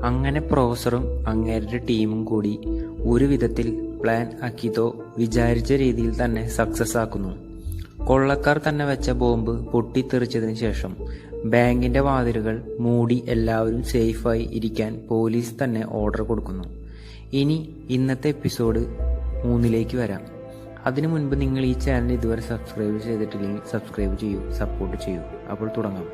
അങ്ങനെ പ്രൊഫസറും അങ്ങേരുടെ ടീമും കൂടി ഒരു വിധത്തിൽ പ്ലാൻ അക്കിതോ വിചാരിച്ച രീതിയിൽ തന്നെ സക്സസ് ആക്കുന്നു. കൊള്ളക്കാർ തന്നെ വെച്ച ബോംബ് പൊട്ടിത്തെറിച്ചതിന് ശേഷം ബാങ്കിന്റെ വാതിലുകൾ മൂടി എല്ലാവരും സേഫായി ഇരിക്കാൻ പോലീസ് തന്നെ ഓർഡർ കൊടുക്കുന്നു. ഇനി ഇന്നത്തെ എപ്പിസോഡ് 3 വരാം. അതിനു മുൻപ് നിങ്ങൾ ഈ ചാനൽ ഇതുവരെ സബ്സ്ക്രൈബ് ചെയ്തിട്ടില്ലെങ്കിൽ സബ്സ്ക്രൈബ് ചെയ്യൂ, സപ്പോർട്ട് ചെയ്യൂ. അപ്പോൾ തുടങ്ങാം.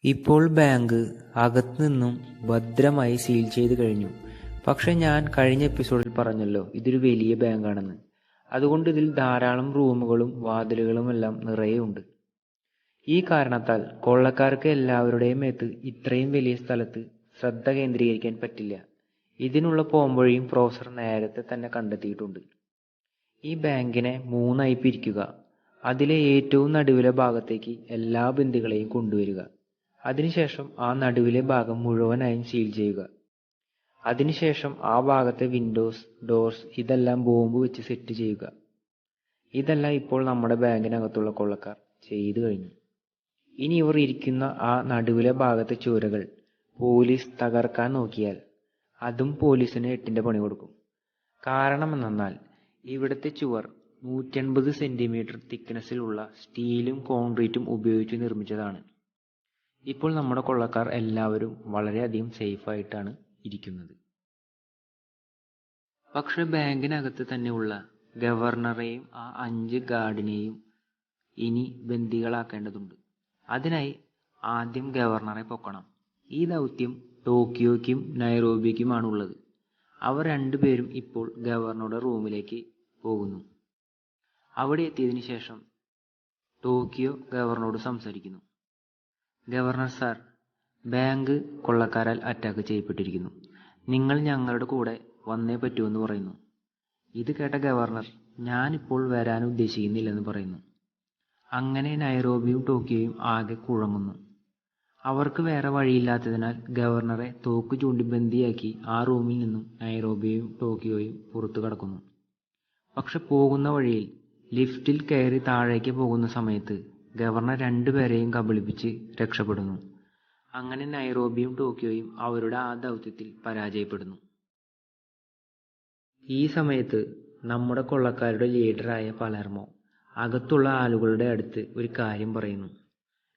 ഇപ്പോൾ ബാങ്ക് അകത്തു നിന്നും ഭദ്രമായി സീൽ ചെയ്ത് കഴിഞ്ഞു. പക്ഷെ ഞാൻ കഴിഞ്ഞ എപ്പിസോഡിൽ പറഞ്ഞല്ലോ ഇതൊരു വലിയ ബാങ്കാണെന്ന്. അതുകൊണ്ട് ഇതിൽ ധാരാളം റൂമുകളും വാതിലുകളുമെല്ലാം നിറയെ ഉണ്ട്. ഈ കാരണത്താൽ കൊള്ളക്കാർക്ക് എല്ലാവരുടെയും മേത്ത് ഇത്രയും വലിയ സ്ഥലത്ത് ശ്രദ്ധ കേന്ദ്രീകരിക്കാൻ പറ്റില്ല. ഇതിനുള്ള പോംവഴിയും പ്രൊഫസർ നേരത്തെ തന്നെ കണ്ടെത്തിയിട്ടുണ്ട്. ഈ ബാങ്കിനെ 3 പിരിക്കുക. അതിലെ ഏറ്റവും നടുവിലെ ഭാഗത്തേക്ക് എല്ലാ ബന്ദികളെയും കൊണ്ടുവരിക. അതിനുശേഷം ആ നടുവിലെ ഭാഗം മുഴുവനായും സീൽ ചെയ്യുക. അതിനുശേഷം ആ ഭാഗത്തെ വിൻഡോസ്, ഡോർസ് ഇതെല്ലാം ബോംബ് വെച്ച് സെറ്റ് ചെയ്യുക. ഇതെല്ലാം ഇപ്പോൾ നമ്മുടെ ബാങ്കിനകത്തുള്ള കൊള്ളക്കാർ ചെയ്തു കഴിഞ്ഞു. ഇനി ഇവർ ഇരിക്കുന്ന ആ നടുവിലെ ഭാഗത്തെ ചുവരുകൾ പോലീസ് തകർക്കാൻ നോക്കിയാൽ അതും പോലീസിന് 8ന്റെ പണി കൊടുക്കും. കാരണം എന്നാൽ ഇവിടുത്തെ ചുവർ 180 സെന്റിമീറ്റർ തിക്നെസ്സിലുള്ള സ്റ്റീലും കോൺക്രീറ്റും ഉപയോഗിച്ച് നിർമ്മിച്ചതാണ്. ഇപ്പോൾ നമ്മുടെ കൊള്ളക്കാർ എല്ലാവരും വളരെയധികം സേഫായിട്ടാണ് ഇരിക്കുന്നത്. പക്ഷെ ബാങ്കിനകത്ത് തന്നെയുള്ള ഗവർണറെയും ആ 5 ഗാർഡിനെയും ഇനി ബന്ദികളാക്കേണ്ടതുണ്ട്. അതിനായി ആദ്യം ഗവർണറെ പൊക്കണം. ഈ ദൗത്യം ടോക്കിയോയ്ക്കും നൈറോബിക്കുമാണുള്ളത്. അവർ 2 പേരും ഇപ്പോൾ ഗവർണറുടെ റൂമിലേക്ക് പോകുന്നു. അവിടെ എത്തിയതിനു ശേഷം ടോക്കിയോ ഗവർണറോട് സംസാരിക്കുന്നു. ഗവർണർ സാർ, ബാങ്ക് കൊള്ളക്കാരാൽ അറ്റാക്ക് ചെയ്യപ്പെട്ടിരിക്കുന്നു. നിങ്ങൾ ഞങ്ങളുടെ കൂടെ വന്നേ പറ്റൂവെന്ന് പറയുന്നു. ഇത് കേട്ട ഗവർണർ ഞാനിപ്പോൾ വരാൻ ഉദ്ദേശിക്കുന്നില്ലെന്ന് പറയുന്നു. അങ്ങനെ നൈറോബിയും ടോക്കിയോയും ആകെ കുഴങ്ങുന്നു. അവർക്ക് വേറെ വഴിയില്ലാത്തതിനാൽ ഗവർണറെ തോക്ക് ചൂണ്ടി ബന്ദിയാക്കി ആ റൂമിൽ നിന്നും നൈറോബിയും ടോക്കിയോയും പുറത്തു കടക്കുന്നു. പക്ഷെ പോകുന്ന വഴിയിൽ ലിഫ്റ്റിൽ കയറി താഴേക്ക് പോകുന്ന സമയത്ത് ഗവർണർ 2 പേരെയും കബളിപ്പിച്ച് രക്ഷപ്പെടുന്നു. അങ്ങനെ നൈറോബിയും ടോക്കിയോയും അവരുടെ ആ ദൗത്യത്തിൽ പരാജയപ്പെടുന്നു. ഈ സമയത്ത് നമ്മുടെ കൊള്ളക്കാരുടെ ലീഡറായ പലർമോ അകത്തുള്ള ആളുകളുടെ അടുത്ത് ഒരു കാര്യം പറയുന്നു.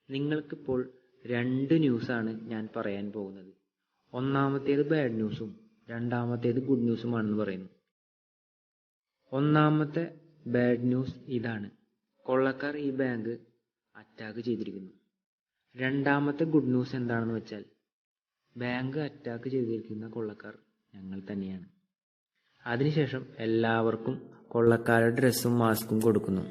നിങ്ങൾക്കിപ്പോൾ 2 ന്യൂസാണ് ഞാൻ പറയാൻ പോകുന്നത്. ഒന്നാമത്തേത് ബാഡ് ന്യൂസും രണ്ടാമത്തേത് ഗുഡ് ന്യൂസുമാണെന്ന് പറയുന്നു. ഒന്നാമത്തെ ബാഡ് ന്യൂസ് ഇതാണ്: കൊള്ളക്കാർ ഈ ബാങ്ക് അറ്റാക്ക് ചെയ്തിരിക്കുന്നു. രണ്ടാമത്തെ ഗുഡ് ന്യൂസ് എന്താണെന്ന് വെച്ചാൽ ബാങ്ക് അറ്റാക്ക് ചെയ്തിരിക്കുന്ന കൊള്ളക്കാർ ഞങ്ങൾ തന്നെയാണ്. അതിനുശേഷം എല്ലാവർക്കും കൊള്ളക്കാരുടെ ഡ്രസ്സും മാസ്കും കൊടുക്കുന്നു.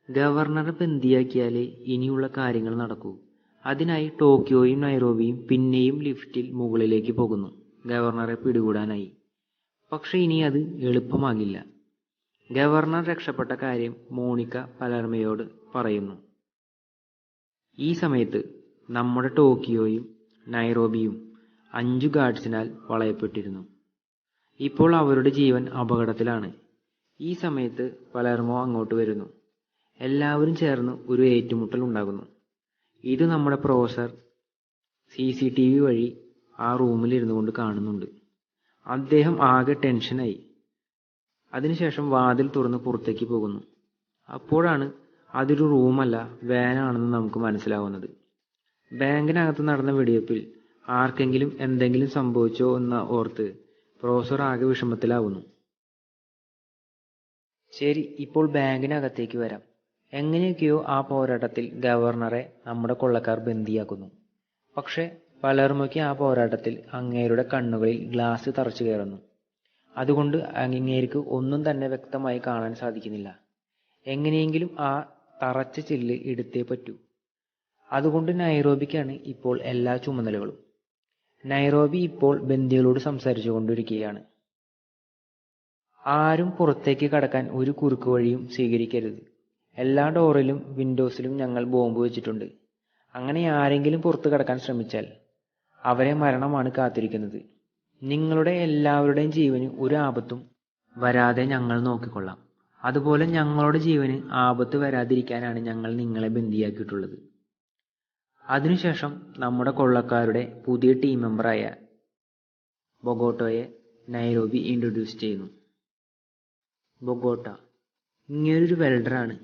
ഗവർണറെ ബന്ദിയാക്കിയാലേ ഇനിയുള്ള കാര്യങ്ങൾ നടക്കൂ. അതിനായി ടോക്കിയോയും നൈറോബിയും പിന്നെയും ലിഫ്റ്റിൽ മുകളിലേക്ക് പോകുന്നു ഗവർണറെ പിടികൂടാനായി. പക്ഷെ ഇനി അത് എളുപ്പമാകില്ല. ഗവർണർ രക്ഷപ്പെട്ട കാര്യം മോണിക്ക പലർമയോട് പറയുന്നു. ഈ സമയത്ത് നമ്മുടെ ടോക്കിയോയും നൈറോബിയും 5 ഗാർഡ്സിനാൽ വളയപ്പെട്ടിരുന്നു. ഇപ്പോൾ അവരുടെ ജീവൻ അപകടത്തിലാണ്. ഈ സമയത്ത് പലർമോ അങ്ങോട്ട് വരുന്നു. എല്ലാവരും ചേർന്ന് ഒരു ഏറ്റുമുട്ടൽ ഉണ്ടാകുന്നു. ഇത് നമ്മുടെ പ്രൊഫസർ CCTV വഴി ആ റൂമിൽ ഇരുന്നു കൊണ്ട് കാണുന്നുണ്ട്. അദ്ദേഹം ആകെ ടെൻഷനായി. അതിനുശേഷം വാതിൽ തുറന്ന് പുറത്തേക്ക് പോകുന്നു. അപ്പോഴാണ് അതൊരു റൂമല്ല, വാനാണെന്ന് നമുക്ക് മനസ്സിലാവുന്നത്. ബാങ്കിനകത്ത് നടന്ന വെടിവെപ്പിൽ ആർക്കെങ്കിലും എന്തെങ്കിലും സംഭവിച്ചോ എന്ന് ഓർത്ത് പ്രൊഫസർ ആകെ വിഷമത്തിലാവുന്നു. ശരി, ഇപ്പോൾ ബാങ്കിനകത്തേക്ക് വരാം. എങ്ങനെയൊക്കെയോ ആ പോരാട്ടത്തിൽ ഗവർണറെ നമ്മുടെ കൊള്ളക്കാർ ബന്ദിയാക്കുന്നു. പക്ഷെ പലർമയ്ക്ക് ആ പോരാട്ടത്തിൽ അങ്ങേരുടെ കണ്ണുകളിൽ ഗ്ലാസ് തറച്ചു കയറുന്നു. അതുകൊണ്ട് അങ്ങേർക്ക് ഒന്നും തന്നെ വ്യക്തമായി കാണാൻ സാധിക്കുന്നില്ല. എങ്ങനെയെങ്കിലും ആ തറച്ച ചില്ല് എടുത്തേ പറ്റൂ. അതുകൊണ്ട് നൈറോബിക്കാണ് ഇപ്പോൾ എല്ലാ ചുമതലകളും. നൈറോബി ഇപ്പോൾ ബന്ദികളോട് സംസാരിച്ചു കൊണ്ടിരിക്കുകയാണ്. ആരും പുറത്തേക്ക് കടക്കാൻ ഒരു കുറുക്ക് വഴിയും സ്വീകരിക്കരുത്. എല്ലാ ഡോറിലും വിൻഡോസിലും ഞങ്ങൾ ബോംബ് വെച്ചിട്ടുണ്ട്. അങ്ങനെ ആരെങ്കിലും പുറത്തു കടക്കാൻ ശ്രമിച്ചാൽ അവരെ മരണമാണ് കാത്തിരിക്കുന്നത്. നിങ്ങളുടെ എല്ലാവരുടെയും ജീവന് ഒരു ആപത്തും വരാതെ ഞങ്ങൾ നോക്കിക്കൊള്ളാം. അതുപോലെ ഞങ്ങളുടെ ജീവന് ആപത്ത് വരാതിരിക്കാനാണ് ഞങ്ങൾ നിങ്ങളെ ബന്ദിയാക്കിയിട്ടുള്ളത്. അതിനുശേഷം നമ്മുടെ കൊള്ളക്കാരുടെ പുതിയ ടീം മെമ്പറായ ബൊഗോട്ടോയെ നൈരോബി ഇൻട്രൊഡ്യൂസ് ചെയ്യുന്നു. ബൊഗോട്ട: ഇങ്ങേരൊരു വെൽഡറാണ്.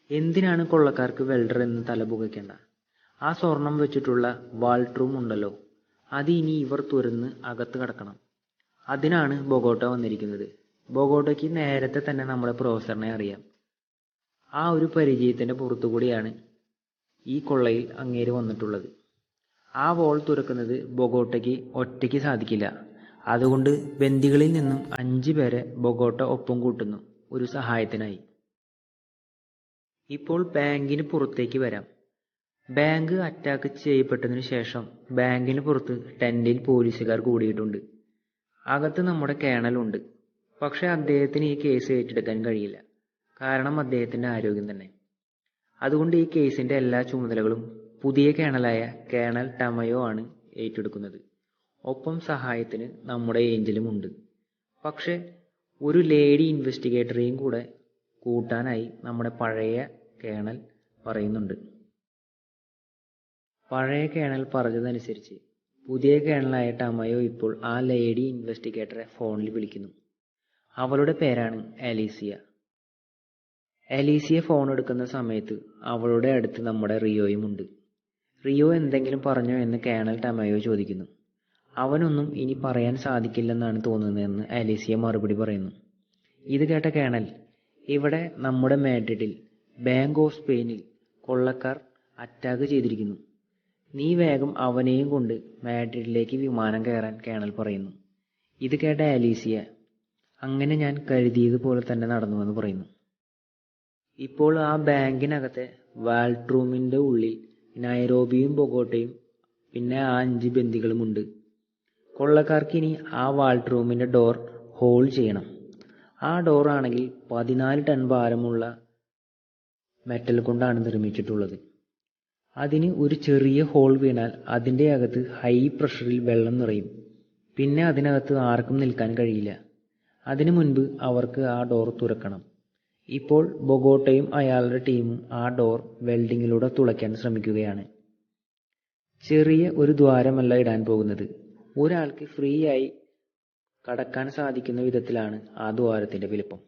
എന്തിനാണ് കൊള്ളക്കാർക്ക് വെൽഡർ എന്ന് തലപുകയ്ക്കേണ്ട. ആ സ്വർണം വെച്ചിട്ടുള്ള വാൾട്ട് റൂം ഉണ്ടല്ലോ, അത് ഇനി ഇവർ തുരന്ന് അകത്ത് കടക്കണം. അതിനാണ് ബൊഗോട്ട വന്നിരിക്കുന്നത്. ബൊഗോട്ടയ്ക്ക് നേരത്തെ തന്നെ നമ്മുടെ പ്രൊഫസറിനെ അറിയാം. ആ ഒരു പരിചയത്തിന്റെ പുറത്തുകൂടിയാണ് ഈ കൊള്ളയിൽ അങ്ങേര് വന്നിട്ടുള്ളത്. ആ വാൾ തുറക്കുന്നത് ബൊഗോട്ടയ്ക്ക് ഒറ്റയ്ക്ക് സാധിക്കില്ല. അതുകൊണ്ട് ബന്ദികളിൽ നിന്നും 5 പേരെ ബൊഗോട്ട ഒപ്പം കൂട്ടുന്നു ഒരു സഹായത്തിനായി. ഇപ്പോൾ ബാങ്കിന് പുറത്തേക്ക് വരാം. ബാങ്ക് അറ്റാക്ക് ചെയ്യപ്പെട്ടതിനു ശേഷം ബാങ്കിന് പുറത്ത് ടെന്റിൽ പോലീസുകാർ കൂടിയിട്ടുണ്ട്. അകത്ത് നമ്മുടെ കേണൽ ഉണ്ട്. പക്ഷെ അദ്ദേഹത്തിന് ഈ കേസ് ഏറ്റെടുക്കാൻ കഴിയില്ല. കാരണം അദ്ദേഹത്തിന്റെ ആരോഗ്യം തന്നെ. അതുകൊണ്ട് ഈ കേസിന്റെ എല്ലാ ചുമതലകളും പുതിയ കേണലായ കേണൽ ടമയോ ആണ് ഏറ്റെടുക്കുന്നത്. ഒപ്പം സഹായത്തിന് നമ്മുടെ ഏഞ്ചലും ഉണ്ട്. പക്ഷെ ഒരു ലേഡി ഇൻവെസ്റ്റിഗേറ്ററെയും കൂടെ കൂട്ടാനായി നമ്മുടെ പഴയ കേണൽ പറയുന്നുണ്ട്. പഴയ കേണൽ പറഞ്ഞതനുസരിച്ച് പുതിയ കേണലായ ടമയോ ഇപ്പോൾ ആ ലേഡി ഇൻവെസ്റ്റിഗേറ്ററെ ഫോണിൽ വിളിക്കുന്നു. അവളുടെ പേരാണ് അലീസിയ. അലീസിയ ഫോൺ എടുക്കുന്ന സമയത്ത് അവളുടെ അടുത്ത് നമ്മുടെ റിയോയും ഉണ്ട്. റിയോ എന്തെങ്കിലും പറഞ്ഞോ എന്ന് കേണൽ ടമയോ ചോദിക്കുന്നു. അവനൊന്നും ഇനി പറയാൻ സാധിക്കില്ലെന്നാണ് തോന്നുന്നതെന്ന് അലീസിയ മറുപടി പറയുന്നു. ഇത് കേട്ട കേണൽ: ഇവിടെ നമ്മുടെ മാഡ്രിഡിൽ ബാങ്ക് ഓഫ് സ്പെയിനിൽ കൊള്ളക്കാർ അറ്റാക്ക് ചെയ്തിരിക്കുന്നു. നീ വേഗം അവനെയും കൊണ്ട് മാഡ്രിഡിലേക്ക് വിമാനം കയറാൻ കേണൽ പറയുന്നു. ഇത് കേട്ട അലീസിയ: അങ്ങനെ ഞാൻ കരുതിയതുപോലെ തന്നെ നടന്നുവെന്ന് പറയുന്നു. ഇപ്പോൾ ആ ബാങ്കിനകത്തെ വാൾട്ട് റൂമിന്റെ ഉള്ളിൽ നൈറോബിയും ബൊഗോട്ടയും പിന്നെ ആ 5 ബന്ദികളുമുണ്ട്. കൊള്ളക്കാർക്ക് ഇനി ആ വാൾട്ട് റൂമിന്റെ ഡോർ ഹോൾ ചെയ്യണം. ആ ഡോർ ആണെങ്കിൽ 14 ടൺ ഭാരമുള്ള മെറ്റൽ കൊണ്ടാണ് നിർമ്മിച്ചിട്ടുള്ളത്. അതിന് ഒരു ചെറിയ ഹോൾ വീണാൽ അതിൻ്റെ അകത്ത് ഹൈ പ്രഷറിൽ വെള്ളം നിറയും. പിന്നെ അതിനകത്ത് ആർക്കും നിൽക്കാൻ കഴിയില്ല. അതിനു മുൻപ് അവർക്ക് ആ ഡോർ തുറക്കണം. ഇപ്പോൾ ബൊഗോട്ടയും അയാളുടെ ടീമും ആ ഡോർ വെൽഡിങ്ങിലൂടെ തുളയ്ക്കാൻ ശ്രമിക്കുകയാണ്. ചെറിയ ഒരു ദ്വാരമല്ല ഇടാൻ പോകുന്നത്. ഒരാൾക്ക് ഫ്രീ ആയി കടക്കാൻ സാധിക്കുന്ന വിധത്തിലാണ് ആ ദ്വാരത്തിന്റെ വലിപ്പം.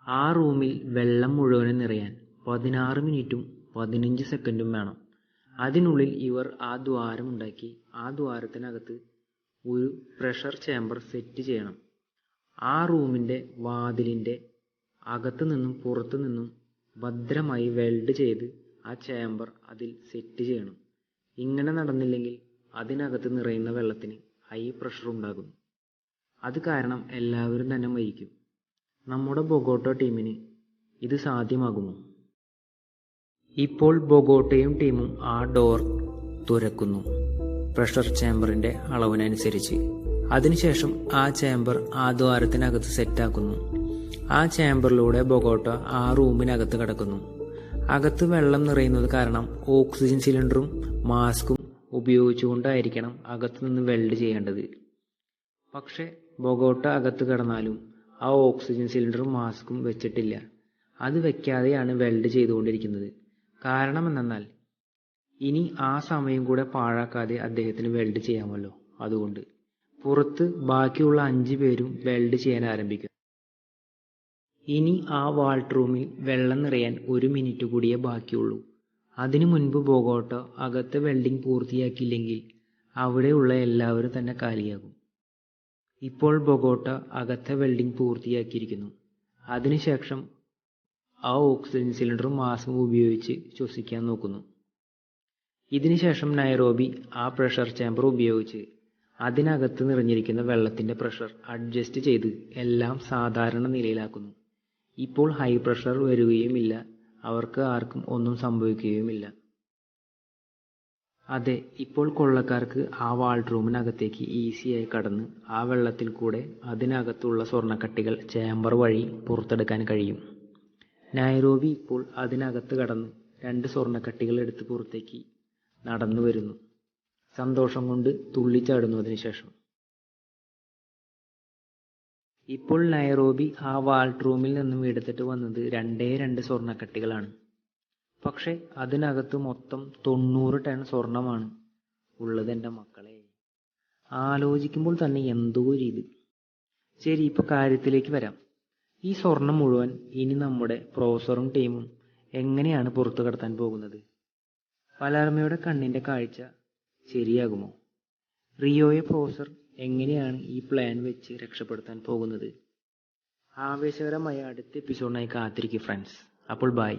ആ റൂമിൽ വെള്ളം മുഴുവനും നിറയാൻ 16 മിനിറ്റും 15 സെക്കൻഡും വേണം. അതിനുള്ളിൽ ഇവർ ആ ദ്വാരമുണ്ടാക്കി ആ ദ്വാരത്തിനകത്ത് ഒരു പ്രഷർ ചേംബർ സെറ്റ് ചെയ്യണം. ആ റൂമിന്റെ വാതിലിന്റെ അകത്തു നിന്നും പുറത്തു നിന്നും ഭദ്രമായി വെൽഡ് ചെയ്ത് ആ ചേംബർ അതിൽ സെറ്റ് ചെയ്യണം. ഇങ്ങനെ നടന്നില്ലെങ്കിൽ അതിനകത്ത് നിറയുന്ന വെള്ളത്തിന് ഹൈ പ്രഷർ ഉണ്ടാകുന്നു. അത് കാരണം എല്ലാവരും തന്നെ മരിക്കും. നമ്മുടെ ബൊഗോട്ട ടീമിന് ഇത് സാധ്യമാകുമോ? ഇപ്പോൾ ബൊഗോട്ടയും ടീമും ആ ഡോർ തുറക്കുന്നു, പ്രഷർ ചേംബറിന്റെ അളവിനനുസരിച്ച്. അതിനുശേഷം ആ ചേംബർ ആ ദ്വാരത്തിനകത്ത് സെറ്റാക്കുന്നു. ആ ചേംബറിലൂടെ ബൊഗോട്ട ആ റൂമിനകത്ത് കടക്കുന്നു. അകത്ത് വെള്ളം നിറയുന്നത് കാരണം ഓക്സിജൻ സിലിണ്ടറും മാസ്കും ഉപയോഗിച്ചുകൊണ്ടായിരിക്കണം അകത്തു നിന്ന് വെൽഡ് ചെയ്യേണ്ടത്. പക്ഷെ ബൊഗോട്ട അകത്ത് കടന്നാലും ആ ഓക്സിജൻ സിലിണ്ടറും മാസ്കും വെച്ചിട്ടില്ല. അത് വെക്കാതെയാണ് വെൽഡ് ചെയ്തുകൊണ്ടിരിക്കുന്നത്. കാരണം എന്തെന്നാൽ ഇനി ആ സമയം കൂടെ പാഴാക്കാതെ അദ്ദേഹത്തിന് വെൽഡ് ചെയ്യാമല്ലോ. അതുകൊണ്ട് പുറത്ത് ബാക്കിയുള്ള 5 പേരും വെൽഡ് ചെയ്യാൻ ആരംഭിക്കും. ഇനി ആ വാൾട്ട് റൂമിൽ വെള്ളം നിറയാൻ 1 മിനിറ്റ് കൂടിയേ ബാക്കിയുള്ളൂ. അതിനു മുൻപ് ബൊഗോട്ട അകത്തെ വെൽഡിംഗ് പൂർത്തിയാക്കിയില്ലെങ്കിൽ അവിടെയുള്ള എല്ലാവരും തന്നെ കാലിയാകും. ഇപ്പോൾ ബൊഗോട്ട അകത്തെ വെൽഡിംഗ് പൂർത്തിയാക്കിയിരിക്കുന്നു. അതിനുശേഷം ആ ഓക്സിജൻ സിലിണ്ടറും മാസ്കും ഉപയോഗിച്ച് ശ്വസിക്കാൻ നോക്കുന്നു. ഇതിനുശേഷം നൈറോബി ആ പ്രഷർ ചേംബർ ഉപയോഗിച്ച് അതിനകത്ത് നിറഞ്ഞിരിക്കുന്ന വെള്ളത്തിന്റെ പ്രഷർ അഡ്ജസ്റ്റ് ചെയ്ത് എല്ലാം സാധാരണ നിലയിലാക്കുന്നു. ഇപ്പോൾ ഹൈ പ്രഷർ വരികയുമില്ല, അവർക്ക് ആർക്കും ഒന്നും സംഭവിക്കുകയുമില്ല. അതെ, ഇപ്പോൾ കൊള്ളക്കാർക്ക് ആ വാൾട്ട് റൂമിനകത്തേക്ക് ഈസിയായി കടന്ന് ആ വെള്ളത്തിൽ കൂടെ അതിനകത്തുള്ള സ്വർണ്ണക്കട്ടികൾ ചേംബർ വഴി പുറത്തെടുക്കാൻ കഴിയും. നൈറോബി ഇപ്പോൾ അതിനകത്ത് കടന്ന് 2 സ്വർണ്ണക്കട്ടികൾ എടുത്ത് പുറത്തേക്ക് നടന്നു വരുന്നു, സന്തോഷം കൊണ്ട് തുള്ളിച്ചാടുന്നു. അതിനുശേഷം ഇപ്പോൾ നൈറോബി ആ വാൾട്ട് റൂമിൽ നിന്നും എടുത്തിട്ട് വന്നത് 2 സ്വർണ്ണക്കട്ടികളാണ്. പക്ഷെ അതിനകത്ത് മൊത്തം 90 ടൺ സ്വർണമാണ് ഉള്ളത്. എൻ്റെ മക്കളെ, ആലോചിക്കുമ്പോൾ തന്നെ എന്തോ രീതി. ശരി, ഇപ്പൊ കാര്യത്തിലേക്ക് വരാം. ഈ സ്വർണം മുഴുവൻ ഇനി നമ്മുടെ പ്രൊഫസറും ടീമും എങ്ങനെയാണ് പുറത്തു കടത്താൻ പോകുന്നത്? പലാർമയുടെ കണ്ണിന്റെ കാഴ്ച ശരിയാകുമോ? റിയോയെ പ്രൊഫസർ എങ്ങനെയാണ് ഈ പ്ലാൻ വെച്ച് രക്ഷപ്പെടുത്താൻ പോകുന്നത്? ആവേശകരമായ അടുത്ത എപ്പിസോഡിനായി കാത്തിരിക്കും ഫ്രണ്ട്സ്. അപ്പോൾ ബൈ.